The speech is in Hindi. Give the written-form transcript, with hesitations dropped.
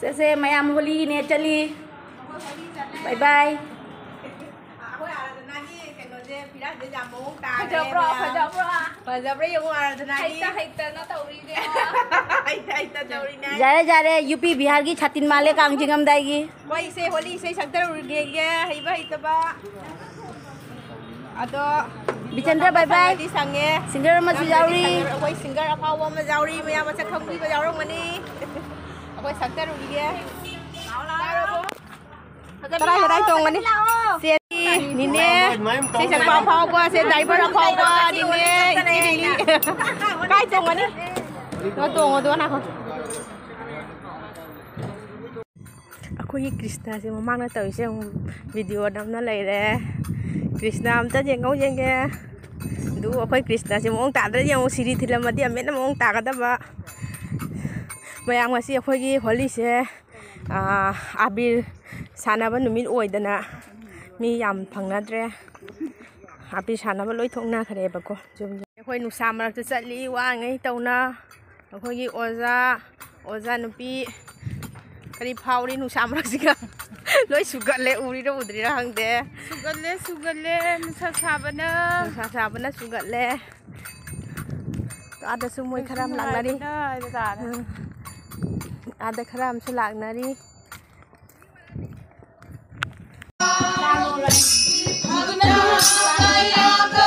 से मैम होली ने चली बाय बाय जारे यूपी बिहार की छातिन माले कांगजिंगम दाएगी कोई से होली से सकते उड़गे हईबा हईतबा अदो बिचंद्र बाय बाय संगे सिंगर मसु जाउरी कोई सिंगर अफाव म जाउरी मया मस खंगी ब जाउरमनी कोई सकते उड़गे तराई तराई तोंगनी से निने से सकपा फावबा से ड्राइवर अफावबा निने इनी काय तोंगनी no tोंगो दो ना को अखोई कृष्णा से ममांगना तौइसे वीडियो नमना लेरे कृष्णा अमता जेंगौ जेंगे दु अखोई कृष्णा से मोंग ताद्र जेंगौ सिरी थिलमदि अमेना मोंग तागदबा मयाम ngasi अखोई होली से आबिर सानाबा नुमित ओइदना मी याम फंगनाद्रे आबिर सानाबा लोइ थोंना खरेबको जुम अखोई नुसा मरक चली वांगै तौना अखोई ओजा नुपी करी फाउरी नुसा मरकसिगा लोइ सुगले उरिरो उद्रिरा हंगदे सुगले नुसा साबना सुगले आदा सु मोय खराम लागनारी आदा खराम सु लागनारी Hallelujah.